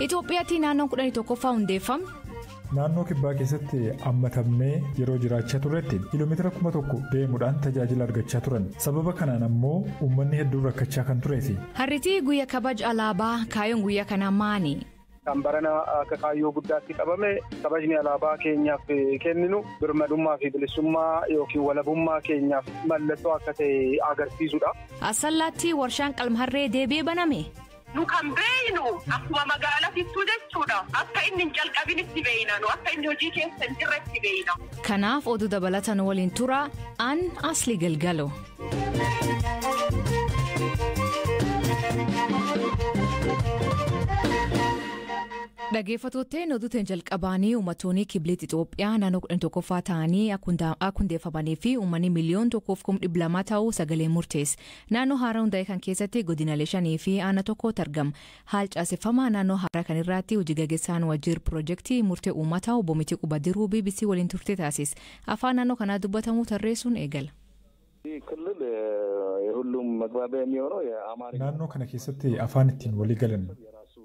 Itoophiyaatti naannoon 11ffaa hundeeffame. Naannoo kibbaa keessatti ammatamnee yeroo jiraachaa turretti kiiloomeetira 1000 deemuudhaan tajaajila argachaa turan. Sababa kanaan ammoo uummanni hedduun rakkachaa kan tureefi. Harritii guyyaa kabaja alaabaa kaayoon guyyaa kanaa maali? Kan barana akka kaayyoo guddaatti qabame kabajni alaabaa keenyaaf kenninu birmadummaa fi bilisummaa yookiin walabummaa keenyaaf mallattoo akka ta'e agarsiisudha. Asallaatti warshaan qalmaharree deebi'ee baname. Nu kan beeynu akkuma magaalaa fittuu jechuudha. Akka inni hin jalqabinitti beeyna nu akka inni hojii keessa hin jirretti beeyna. Kanaaf oduu dabalatan waliin tura an asli galgalo. Dhaggeeffattootni oduutiin jalqabanii uummattoonni kibleet Itoophiyaa naannoo 11ffaa ta'anii akka hundeeffamanii fi uummanni miliyoona 1,200 ta'uu sagalee murteesse. Naannoo haaraa hundaa'e kan keessatti godinaalee 5 fi aanaa tokkotu argama. Haal caaseffamaa naannoo haaraa kan irratti hojii gaggeessaan wajjir piroojeektii murtee uummataa obbo Mitii Qubadiruu BBC waliin turte taasise. Afaan naannoo kanaa dubbatamu tarreessuun eegala. Naannoo kana keessatti afaan ittiin walii galan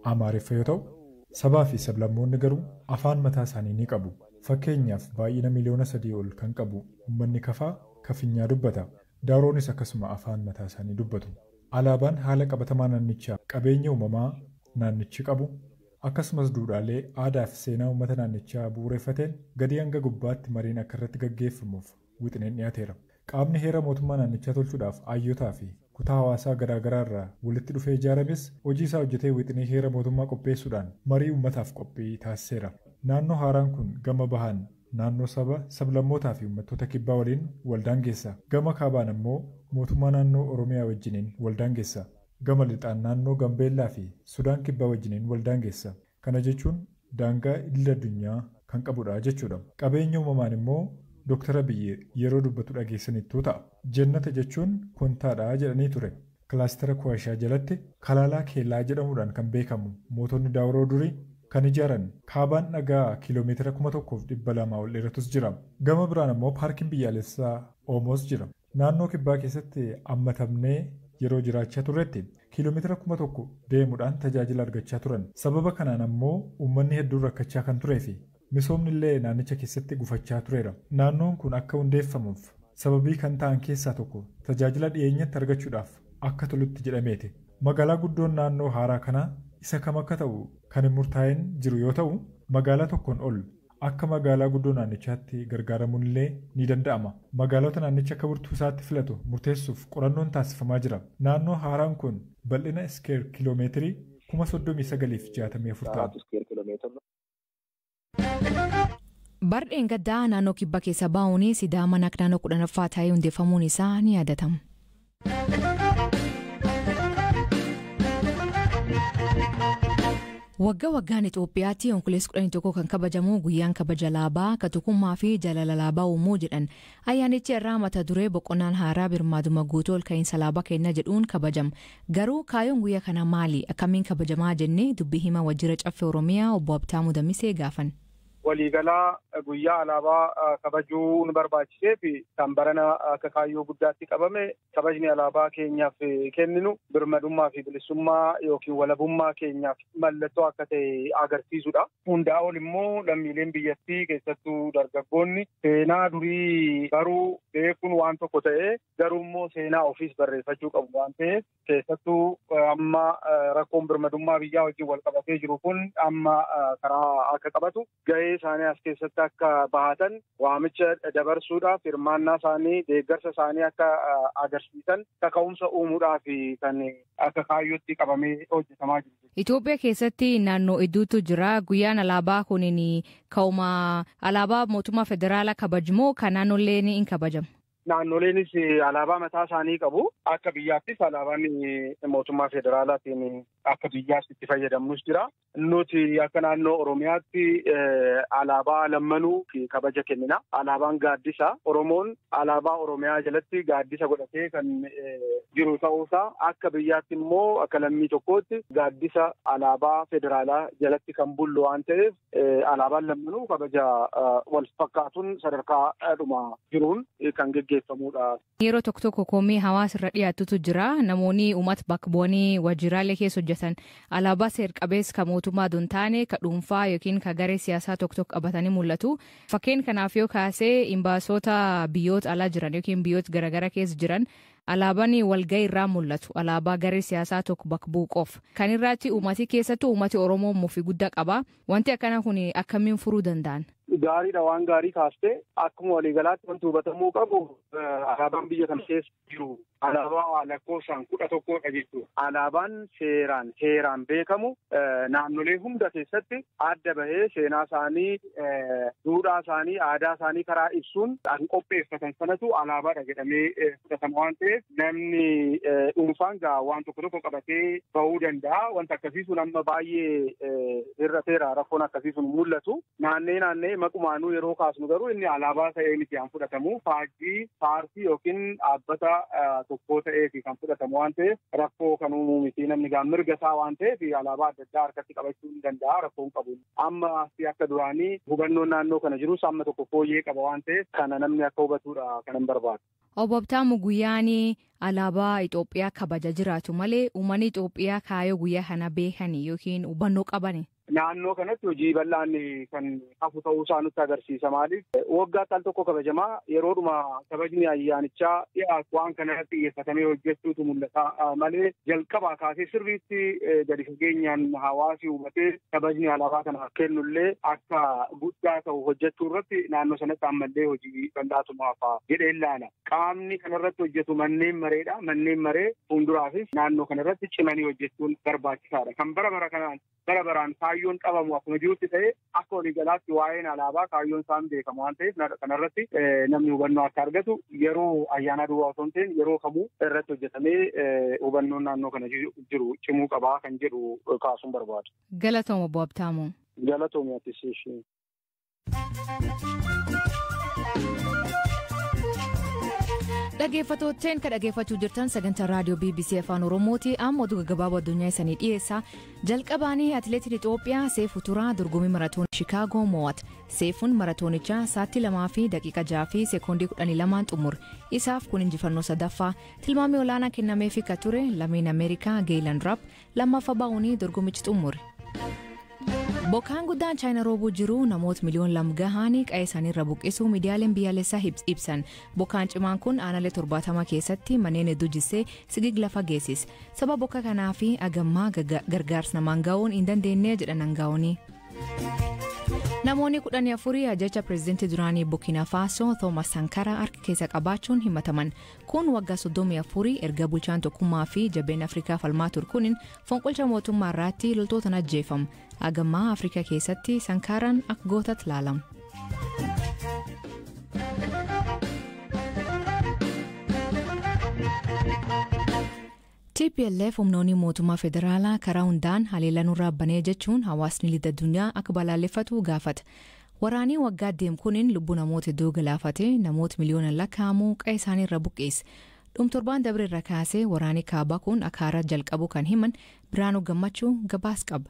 Amaariffa yoo ta'u, sabaa fi sablammoonni garuu afaan mataa isaanii ni qabu. Fakkeenyaaf baay'ina miliyoona 3 ol kan qabu uummanni Kafaa Kafinyaa dubbata. Daaroonis akkasuma afaan mataa isaanii dubbatu. Alaabaan haala qabatamaa naannichaa qabeenya uumamaa naannichi qabu akkasumas duudhaalee aadaa fi seenaa uummata naannichaa bu'uureffateen gadi hanga gubbaatti mariin akka irratti gaggeeffamuuf wixineen dhiyaateera. Qaamni heera mootummaa naannichaa tolchuudhaaf ayyotaa fi kutaa hawaasaa garaagaraa irraa walitti dhufee ijaarames hojii isaa hojjetee wixinee heera mootummaa qopheessuudhaan marii uummataaf qophii taasiseera. Naannoo haaraan kun gama bahaan naannoo saba sablammootaa fi uummattoota kibbaa waliin waldaangeessa. Gama kaabaan ammoo mootummaa naannoo Oromiyaa wajjiniin waldaangeessa. Gama lixaan naannoo Gambeellaa fi Sudaan kibbaa wajjiniin waldaangeessa. Kana jechuun daangaa idil addunyaa kan qabudha jechuudha. Qabeenya uumamaan immoo Dr. Abiyyi yeroo dubbatu dhageessanittuu ta'a. Jannata jechuun kontaadhaa jedhanii ture. Kilaastera Kuwaashaa jalatti Kalaalaa Keellaa jedhamuudhaan kan beekamu mootonni Daawuroo durii kan ijaaran kaabaan dhagaa kiiloomeetira 1,200 ol dheeratus jira. Gama biraan ammoo paarkiin biyyaalessaa Oomoos jira. Naannoo kibbaa keessatti ammatamnee yeroo jiraachaa turretti kiiloomeetira 1000 deemuudhaan tajaajila argachaa turan. Sababa kanaan ammoo uummanni hedduun rakkachaa kan tureefi. Misoomni illee naannicha keessatti gufachaa tureera. Naannoon kun akka hundeeffamuuf sababii kan ta'an keessaa tokko tajaajila dhiyeenyatti argachuudhaaf akka tolutti jedhameeti. Magaalaa guddoon naannoo haaraa kanaa isa kam akka ta'u kan hin murtaa'in jiru yoo ta'u, magaalaa tokkoon ol akka magaalaa guddoo naannichaatti gargaaramuun illee ni danda'ama. Magaalota naannicha akka burtuu isaatti filatu murteessuuf qorannoon taasifamaa jira. Naannoo haaraan kun bal'ina iskeer kiiloomeetirii 39,064 ta'a. Bardeen gaddaa naannoo kibba keessa baa'uun Sidaamaan akka naannoo 10ffaa ta'ee hundeeffamuun isaa ni yaadatama. Waggaa waggaan Itoophiyaatti Onkololeessa 11 kan kabajamu guyyaan kabaja alaabaa tokkummaa fi jaalala alaabaa uumuu jedhan. Ayyaanichi irraa mata duree boqonnaan haaraa birmaaduma guutuu ol ka'iinsa alaabaa kenna jedhuun kabajama. Garuu kaayoon guyyaa kana maali? Akkamiin kabajamaa jennee dubbii hima wajjira caffee Oromiyaa obbo Abtaamuu Damisee gaafan. Waliigalaa guyyaa alaabaa kabajuu nu barbaachisee fi kan barana akka kaayyoo guddaatti qabame kabajni alaabaa keenyaaf kenninu birmadummaa fi bilisummaa yookiin walabummaa keenyaaf mallattoo akka ta'e agarsiisudha. Hundaa ol immoo lammiileen biyyattii keessattuu dargaggoonni seenaa durii garuu beekuun waan tokko ta'ee garuu immoo seenaa ofiis barreeffachuu qabu waan ta'eef keessattuu amma rakkoon birmadummaa biyyaa wajjin wal qabatee jiru kun amma karaa akka qabatu gahee isaanii as keessatti akka bahatan waamicha dabarsuudhaaf hirmaannaa isaanii deeggarsa isaanii akka agarsiisan kaka'umsa uumuudhaaf kan akka kaayyootti qabamee hojjetamaa jiru. Itoophiyaa keessatti naannoo hedduutu jira. Guyyaan alaabaa kunin ka'uma alaabaa mootummaa federaalaa kabajamoo kan naannolee ni kabajamu. Naannoleenis alaabaa mataa isaanii qabu. Akka biyyaattis alaabaan mootummaa federaalaatiin akka biyyaatti itti fayyadamnus jira. Nuti akka naannoo Oromiyaatti alaabaa lammanuu kabaja kennina. Alaabaan gaaddisa. Oromoon alaabaa Oromiyaa jalatti gaaddisa godhatee kan jiru ta'uusaa akka biyyaatti immoo akka lammii tokkootti gaaddisa alaabaa federaalaa jalatti kan bullu waan ta'eef alaabaan lammanuu kabaja wal fakkaatuun sadarkaa dhuma jiruun kan geggeeffamu. gaggeeffamudha. Yeroo tokko komii hawaasa irra dhiyaatutu jira. Namoonni uummata bakka bu'anii waajjiraalee keessa hojjetan alaabaa seer-qabeessa kan mootummaa don taane ka dhuunfaa yookiin ka garee siyaasaa tokko qabatanii mul'atu. Fakkeen kanaaf yoo kaasee imbaasota biyyoota alaa jiran yookiin biyyoota garaagaraa keessa jiran alaabaan walgahii irraa mul'atu. Alaabaa garee siyaasaa tokko bakka bu'u qofa. Kan irratti uummati keessattuu uummati Oromoo muufii guddaa qaba. Wanti akkana kun akkamiin furuu danda'an? Gaariidha, waan gaarii kaastee akkuma waliigalaatti wanti hubatamuu qabu alaabaan biyya kana keessa jiru alaabaa lakkoofsaan 11dha jechuudha. Alaabaan seeraan beekamu naannolee hunda keessatti adda bahee seenaa isaanii, duudhaa isaanii, aadaa isaanii karaa ibsuun kan qopheeffatan sanatu alaabaadha jedhamee fudhatama waan ta'eef namni dhuunfaan waan tokko qabatee bahuu danda'a. Wanta akkasii sun amma baay'ee hir'ateera, rakkoon akkasii sun mul'atu. Naannee maqumaanuu yeroo kaasnu garuu inni alaabaa ta'ee miti kan fudhatamu faajjii paartii yookiin dhaabbata tokkoo ta'ee kan fudhatamu waan ta'eef rakkoo kan uumuu miti. Namni mirga isaa waan ta'eef alaabaa adda addaa harkatti qabachuu ni danda'a, rakkoon qabu. Amma akka duraanii hubannoon naannoo kana jirus amma tokko fooyyee qaba waan ta'eef kana namni akka hubatudha kanan barbaadu. Obbo Habtaamuu guyyaan alaabaa Itoophiyaa kabaja jiraatu malee uummanni Itoophiyaa kaayyoo guyyaa kana beekanii yookiin hubannoo qabani. Naannoo kanatti hojii bal'aan kan hafu ta'uu isaa nutti agarsiisa. Maaliif waggaatti al tokko kabajamaa yeroodhuma kabajni ayyaanichaa dhiyaatu waan kanarratti xiyyeeffatamee hojjechuutu mul'ata malee jalqabaa kaasee sirriitti gadi fageenyaan hawaasi hubatee kabajni alaabaa kana kennullee akka guddaa ta'u hojjechuu irratti naannoo sanatti ammallee hojii bal'aatu hafa jedhee ilaala. Qaamni kanarratti hojjetu manneen mareedha. Manneen maree fuulduraafis naannoo kanarratti cimanii hojjechuun barbaachisaadha. Kan bara baraan kaayyoon qabamu akkuma jirutti ta'ee akka waliigalaatti waa'een alaabaa kaayyoon isaan beekamu waan ta'eef kanarratti namni hubannoo akka argatu yeroo ayyaana duwwaa osoo hin ta'in yeroo kamuu irratti hojjetamee hubannoon naannoo kana jiru cimuu qabaa kan jedhu kaasuun barbaadu. Galatooma Obbo Habtaamuu. Galatooma ati. Dhaggeeffattootteen kan dhaggeeffachuu jirtan sagantaa raadiyoo BBC Afaan Oromooti. Amma oduu gaggabaaboo addunyaa isanii dhiyeessa. Jalqabaanii atileetiin Itoophiyaa Seefuu Turaa dorgommii maratoon Shikaagoo mo'ate. Seefuun maratoonichaa sa'aatii 2 fi daqiiqa 6 fi sekoondii 12 xumure. Isaaf kun injifannoo sadaffaa. Tilmaamni olaanaa kennameefii kan ture lammiin Ameerikaa Geelan Rapp lammaffaa ba'uun dorgommicha xumure. Bokkaan guddaan Chaayinaa roobuu jiru namoota miliyoon 2 gahanii qe'ee isaanii irra buqqisuu miidiyaaleen biyyaalessaa ibsan. Bokkaan cimaan kun aanalee 70 keessatti manneen hedduu jissee sigig lafa geessis. Sababa bokka kanaa fi agammaa gargaarsa namaan ga'uun hin dandeenye jedhan aangawoonni. Namoonni 14 ajjecha pireezidantii duraanii Burkina Faso Thomas Sankara harka keessa qabaachuun himataman. Kun waggaa 34 erga bulchaan tokkummaa fi jabeenya Afrikaa falmaa turkuun fonqolcha mootummaa irratti loltootaan ajjeefamu. Agammaa Afrikaa keessatti Sankaraan akka gootaatti ilaalama. TPLF humnoonni mootummaa federaalaa karaa hundaan haleellaa nurraa banee jechuun hawaasni lixa addunyaa akka balaaleffatu gaafata. Waraanii waggaa deemu kuniin lubbuu namoota hedduu galaafate namoota miliyoonaan lakkaa'amu qe'ee isaanii irra buqqeesse. Dhumtorbaan dabre irra kaasee waraanii kaabaa kun akka haaraa jalqabu kan himan Biraanuu Gammachuu gabaas qaba.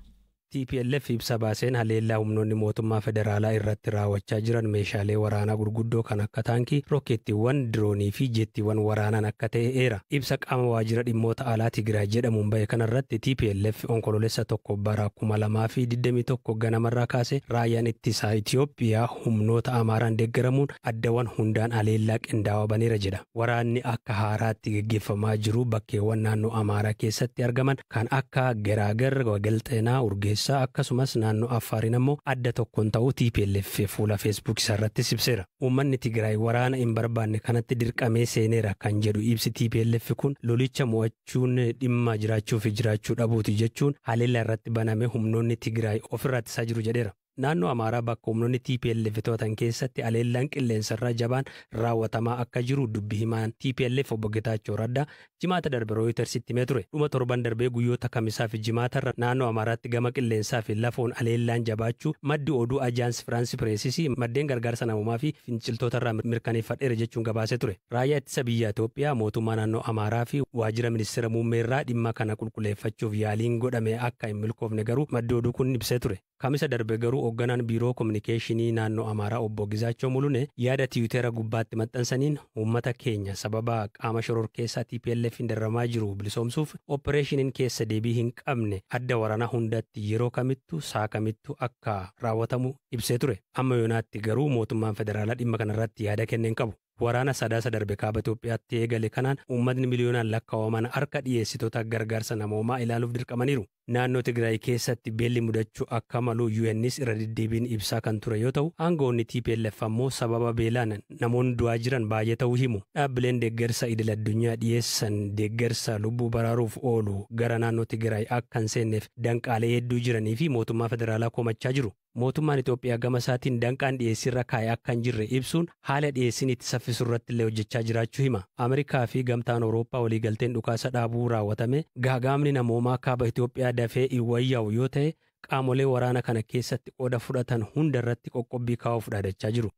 TPLF ibsa baaseen haleellaa humnoonni mootummaa federaalaa irratti raawwachaa jiran meeshaalee waraanaa gurguddoo kan akka taankii, rokkeettiiwwan, diroonii fi jettiiwwan waraanaan akka ta'e eera. Ibsa qaama waajjira dhimmoota alaa Tigraay jedhamuun bahe kanarratti TPLF onkoloolessa 1 bara 2021 ganamarraa kaase raayyaan ittisaa Itoophiyaa humnoota Amaaraan deeggaramuun addawwan hundaan haleellaa qindaa'aa baneera jedha. Waraanni akka haaraatti gaggeeffamaa jiru bakkeewwan naannoo Amaaraa keessatti argaman kan akka Geraagar, Wagalxeenaa, Urgeessaa akkasumas naannoo Affaarin ammoo adda tokkoon ta'uu TPLF fuula Facebook irratti ibseera. Uummanni Tigraay waraana hin barbaanne kanatti dirqamee seeneera kan jedhu ibsi TPLF kun lolicha mo'achuun dhimma jiraachuu fi jiraachuu dhabuuti jechuun haleellaa irratti baname humnoonni Tigraay ofirratti isaa jiru jedheera. Naannoo Amaaraa bakka humnoonni TPLF to'atan keessatti haleellaan qilleensarraa jabaan raawwatamaa akka jiru dubbi himaan TPLF obbo Getaachoo Raddaa jimaata darbe Rooyitersitti himee ture. Dhuma torban darbee guyyoota kamisaa fi jimaatarra naannoo Amaaraatti gama qilleensaa fi lafoon haleellaan jabaachuu maddi oduu Ajaans Firaansi Pireesisii maddeen gargaarsa namoomaa fi finciltootarraa mirkaneeffadheera jechuun gabaasee ture. Raayyaa ittisa biyya Itoophiyaa mootummaa naannoo Amaaraa fi waajjira ministeera muummeerraa dhimma kana qulqulleeffachuuf yaaliin godhame akka hin milkoofne garuu maddi oduu kun ibsee ture. Kamisa darbe garuu hoogganaan biiroo kominikeeshinii naannoo Amaaraa obbo Gizaachoo Mulune yaada tiwiiteera gubbaatti maxxansaniin uummata keenya sababa qaama shororkeessaa TPLF'n darramaa jiru bilisoomsuuf opereeshiniin keessa deebii hin qabne adda waraanaa hundatti yeroo kamittu saa kamittu akka raawwatamu ibsee ture. Amma yoonaatti garuu mootummaan federaalaa dhimma kanarratti yaada kenneen qabu. Waraana sadaasa darbe kaaba Itoophiyaatti eegale kanaan uummatni miliyoonaan lakkaa'aman harka dhiyeessitoota gargaarsa namoomaa ilaaluuf dirqamaniiru. Naannoo Tigraay keessatti beelli mudachuu akka malu UN's irra deddeebiin ibsaa kan ture yoo ta'u, aangawoonni TPLF ammoo sababa beelaan namoonni du'aa jiran baay'ee ta'uu himu. Dhaabbileen deeggarsa idil addunyaa dhiyeessan deeggarsa lubbuu baraaruuf oolu gara naannoo Tigraay akka hin seenneef danqaalee hedduu jiranii fi mootummaa federaalaa komachaa jiru. Mootummaan Itoophiyaa gama isaatiin danqaan dhiyeessirra kaa'ee akka hin jirre ibsuun haala dhiyeessin itti saffisu irratti illee hojjechaa jiraachuu hima. Ameerikaa fi gamtaan Awurooppaa waliigalteen dhukaasa dhaabuu raawwatame gaagaamni namoomaa kaaba Itoophiyaa dafee iwwayyaa'u yoo ta'e qaamolee waraana kana keessatti qooda fudhatan hunda irratti qoqqobbii kaa'uuf dhaadachaa jiru.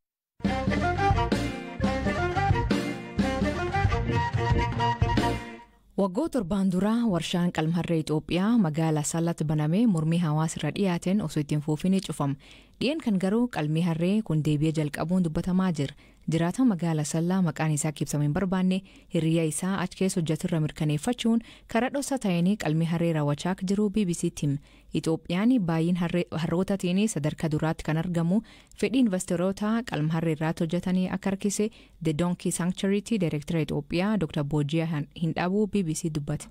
Waggoota torbaan duraa warshaan qalmarree Itoophiyaa magaalaa Sallaatti banamee mormii hawaasa irra dhiyaateen osoo ittiin fuufinii cufama. Dhiyeen kan garuu qalmii harree kun deebi'ee jalqabuun dubbatamaa jira. Jiraataan magaalaa Sallaa maqaan isaa ibsamuu hin barbaanne hiriyaa isaa achi keessa hojjeturra mirkaneeffachuun karaa dhosaa ta'anii qalmii harree raawwachaa akka jiru BBC'tti hime. Itoophiyaan baay'een harrootaatiin sadarkaa duraatti kan argamu fedhii investoroota qalma harree irratti hojjetanii akka harkise The Donkey Sanctuary Director Itoophiyaa Dr. Boojiyaa Hindhabuu BBC dubbate.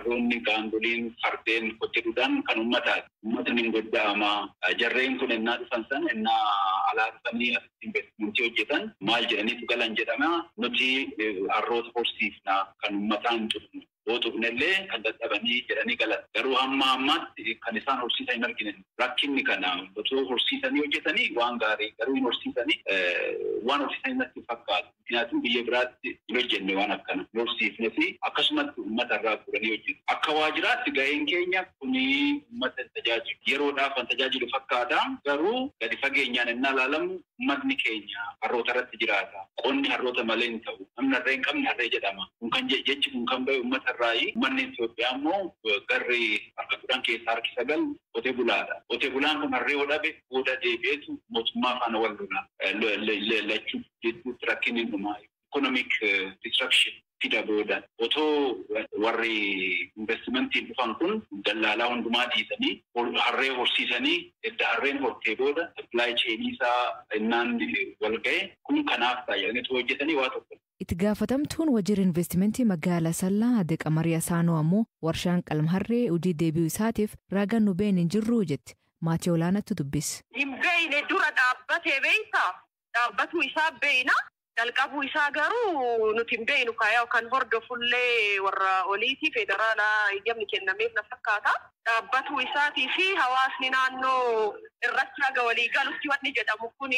Roonni gaangoliin fardeen hojjetuudhaan kan uummataati. Uummatni goddaama jarreen kun ennaa dhufan sana ennaa alaasanii investimentii hojjetan maal jedhaniitu galan jedhama. Nuti harroota horsiifnaa kan uummataan cufnu. Bootufnellee kan dadhabanii jedhanii galan. Garuu hamma ammaatti kan isaan horsiisan hin argine. Rakkinni kana otoo horsiisanii hojjetanii waan gaarii garuu hin horsiisanii waan horsiisan natti fakkaatu. Kanaafuu biyya biraatti hin hojjenne waan akkana. Horsiifnee fi akkasumatti uummata irraa fuudhanii hojjetu. Akka waajjiraatti gaheen keenya kuni uummata tajaajilu. Yeroodhaaf kan tajaajilu fakkaata. Garuu gadi fageenyaan innaa ilaalamu uummatni keenya harroota irratti jiraata. Qonni harroota malee hin ta'u. Namni harree hin qabne harree jedhama. Kun kan jechi kun kan bahe uummata irraayi. Uummanni Itoophiyaa immoo garri harka 10 keessaa harki 9 qotee bulaadha. Qotee bulaan kun harree yoo dhabe booda deebi'eetu mootummaa faana wal lola. Lachuu jechuutti rakkinni dhumaa. Economic destruction fida booda. Otoo warri investimentiin dhufan kun dallaalaa hundumaa dhiisanii harree horsiisanii edda harreen hortee booda supply chain isaa innaan wal ga'e kun kanaaf taa'anii hojjetanii waa tokko. Itti gaafatamtuun wajjir investimentii magaalaa Sallaa Adde Qamarii Asaanoo ammoo warshaan qalma harree hojii deebi'uu isaatiif ragaan nu beekne hin jirru jetti. Maatii olaanaatti dubbise. Hin beekne dura dhaabbatee beektaa? Dhaabbatu isaa beekna. Jalqabuu isaa garuu nuti hin beeknu kaayaa kan hordofullee warra oliitii federaalaa eeyyamni kennameef na fakkaata. Dhaabbatu isaatii fi hawaasni naannoo irratti raga walii galutti wanni jedhamu kun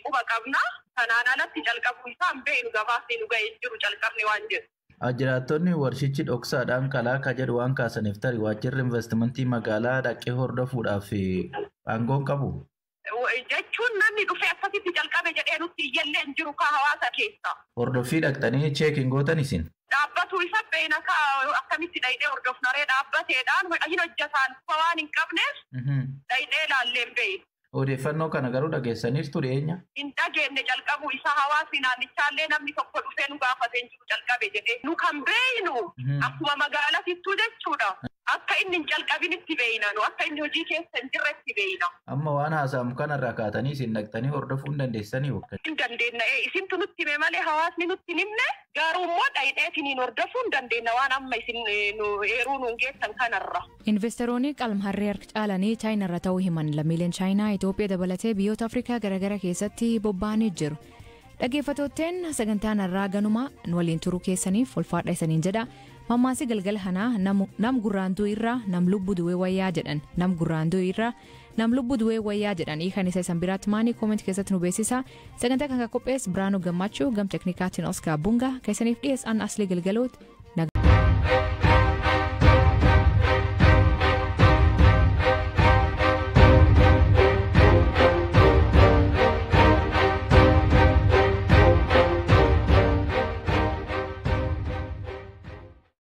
quba qabna. Kanaan alatti jalqabuu isaa hin beeknu gabaasni nu ga'ee jiru jalqabni waan jedhu. Jiraattonni warshichi dhoksaadhaan kalaa akka jedhu waan kaasaniif tarii waajjirri investimentii magaalaa dhaqee hordofuudhaaf aangoon qabu. Jechuun namni dhufee akkasitti jalqabe jedhee nutti iyyallee hin jiru kaa hawaasa keessa. Hordoffii dhaqxanii cheekiin gootan isin? Dhaabbatu isa beena akkamitti dhaqnee hordofnaree dhaabbateedhaan hin hojjetaan waan hin qabneef dhaqnee ilaallee hin beeknu. Odeeffannoo kana garuu dhageessaniirtu dhiyeenya? Hin dhageenye jalqabuu isaa hawaasni naannichaallee namni tokko dhufee nu gaafatee jiru jalqabe jedhee. Nu kan beeknu akkuma magaalatittuu jechuudha. Akka inni hin jalqabinitti beekna nu akka inni hojii keessa hin jirretti beekna. Amma waan haasamu kanarraa kaatanii isin dhaqxanii hordofuu hin dandeessanii wakka? Hin dandeenya isintu nutti hime malee hawaasni nutti himne garuu immoo dhaqneetiniin hordofuu hin dandeenya waan amma isin eeruu nuun geessan kanarra. Investoroonni qalma harree harka caalanii chaayinaarra ta'uu himan lammiileen chaayinaa Itoophiyaa dabalatee biyyoota Afrikaa garaagaraa keessatti bobba'anii jiru. Dhaggeeffattootteen sagantaan har'aa ganuma nu waliin turuu keessaniif ulfaadha isaniin jedha. Mammaasii galgala kanaa nam gurraanduu irraa nam lubbuu du'ee wayyaa jedhan nam gurraanduu irraa nam lubbuu du'ee wayyaa jedhan hiikan isa isan biraatti maanii koomentii keessatti nu beeksisa. Sagantaa kan qophees Biraanuu Gammachuu gam teknikaatiin Oskar Bunga keessaniif dhiyeessan Aslii Galgaloot